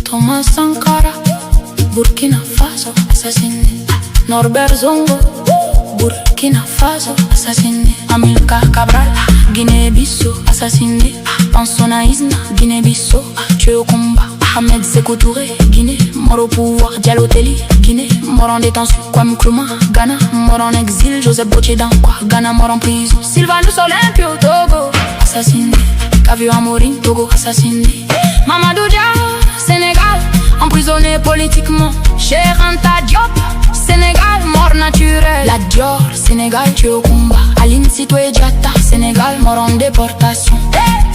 Thomas Sankara, Burkina Faso, assassiné. Norbert Zongo, Burkina Faso, assassiné. Amilcar Cabral, Guinée-Bissau, assassiné. Pansona Isna, Guinée-Bissau, tué au combat. Ahmed Sékou Touré, Guinée, mort au pouvoir. Diallo Telly, Guinée, mort en détention. Kwame Nkrumah, Ghana, mort en exil. Joseph Boche Dankwa, Ghana, mort en prison. Sylvanus Olympio, Togo, assassiné. Kavio Amorim, Togo, assassiné. Mamadou Dia, Sénégal, emprisonné politiquement. Cheikh Anta Diop, Sénégal, mort naturelle. La Dior, Sénégal, tué au combat. Aline Sitoé Diatta, Sénégal, mort en déportation.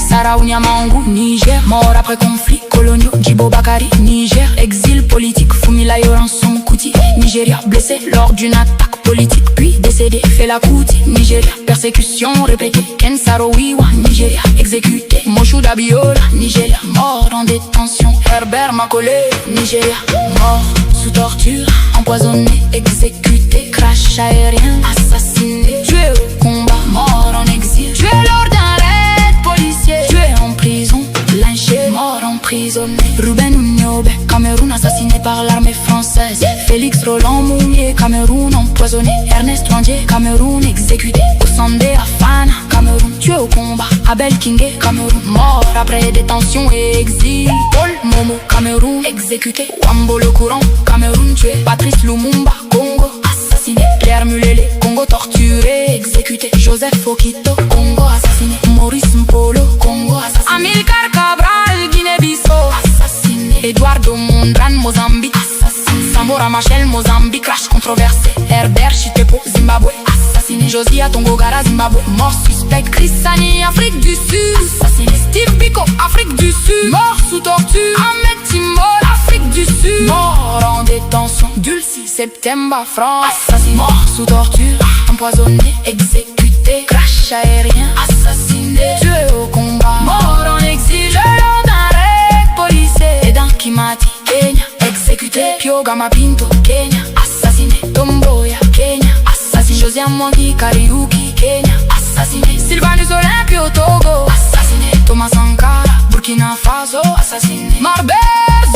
Sarah Ounyamangou, Niger, mort après conflit coloniaux. Djibo Bakari, Niger, exil politique. Fumilayo Ransom Kuti, Nigeria, blessé lors d'une attaque politique. Puis décédé, Fela Kuti, Nigeria, persécution répétée. Ken Saro-Wiwa, Nigeria, exécuté. Moshood Abiola, Nigeria, mort en détention. Herbert Makole, Nigeria, mort sous torture. Empoisonné, exécuté. Crash aérien, assassiné. Tué au combat, mort en exil. Tué lors d'un raid policier. Tué en prison, lynché, mort emprisonné. Ruben Unyobe, Cameroun, assassiné par l'armée française. Félix Roland Mounier, Cameroun, empoisonné. Ernest Wandier, Cameroun, exécuté. Osande Afana, Cameroun, tué au combat. Abel Kingé, Cameroun, mort après détention et exil. Paul Momo, Cameroun, exécuté. Wambolo Courant, Cameroun, tué. Patrice Lumumba, Congo, assassiné. Pierre Mulele, Congo, torturé, exécuté. Joseph Okito, Congo, assassiné. Maurice Mpolo, Congo, assassiné. Amilcar Cabral, Guinée-Bissau, assassiné. Eduardo Mondran, Mozambique, assassiné. Samora Machel, Mozambique, crash controversé. Herbert Chitepo, Zimbabwe, assassiné. Josia Tongogara, Zimbabwe, mort suspect. Chris Sani, Afrique du Sud, assassiné. Steve Biko, Afrique du Sud, mort sous torture. Ahmed Timbol, Afrique du Sud, mort en détention. Dulcie Septemba, France, assassiné. Mort sous torture, empoisonné, exécuté. Crash aérien, assassiné. Tué au combat, mort en exil. Lors d'un raid policier. Edan Kimati, Kenya, exécuté. Piogama Pinto, Kenya, assassiné. Tomboya, Kenya, assassiné. Josiane Mwangi Kariuki, Kenya, assassiné. Sylvanus Olympio, Togo, assassiné. Thomas Sankara, Burkina Faso, assassiné. Norbert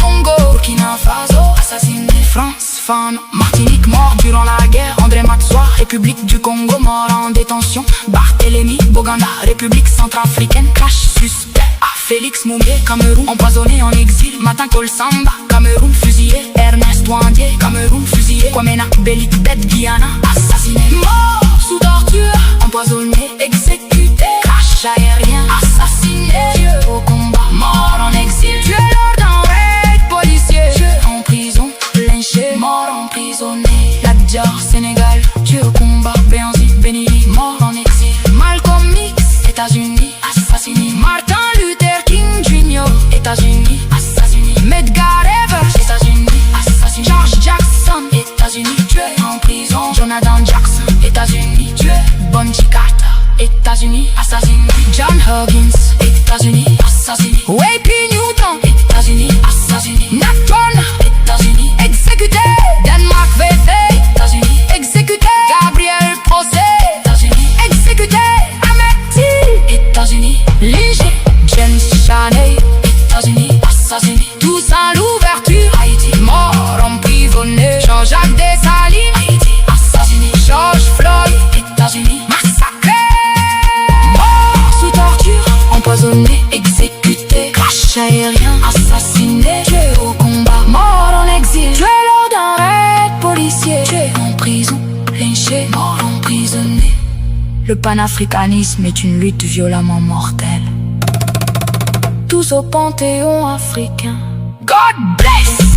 Zongo, Burkina Faso, assassiné. France Fano, Martinique, mort durant la guerre. André Matsoa, République du Congo, mort en détention. Barthélemy Boganda, République centrafricaine, crash suspect. Félix Moumé, Cameroun, empoisonné en exil. Matin Kolsamba, Cameroun, fusillé. Ernest Wandier, Cameroun, fusillé. Kwamena Belitbet, Guyana, assassiné. Mort sous torture, empoisonné, exécuté. Crash aérien, assassiné. Tué au combat, mort en exil. Tué lors d'un raid policier. Tué en prison, lynché, mort emprisonné. La Dior, Sénégal, tué au combat. Béanzi, Benili, mort en exil. Malcolm X, États-Unis, assassiné. Martin Luther King Jr., États-Unis, assassiné. Medgar Evers, États-Unis, assassiné. George Jackson, États-Unis, tué en prison. Jonathan Jackson, États-Unis, tué. Bunji Carter, États-Unis, assassiné. John Huggins, États-Unis, assassiné. W.P. Newton, États-Unis, assassiné. Nat Turner, États-Unis, exécuté. Denmark VV, États-Unis, exécuté. Gabriel Procé, États-Unis, exécuté. Ahmed Till, États-Unis, lynché. James Chaney, États-Unis, assassiné. Toussaint Louverture, Haïti, mort emprisonné. Jean-Jacques Dessalines, Haïti, assassiné. George Floyd, États-Unis, massacré. Mort sous torture, empoisonné, exécuté. Crash aérien, assassiné. Tué au combat, mort en exil. Tué lors d'un raid policier. Tué en prison, lynché, mort emprisonné. Le panafricanisme est une lutte violemment mortelle. Tous au panthéon africain. God bless!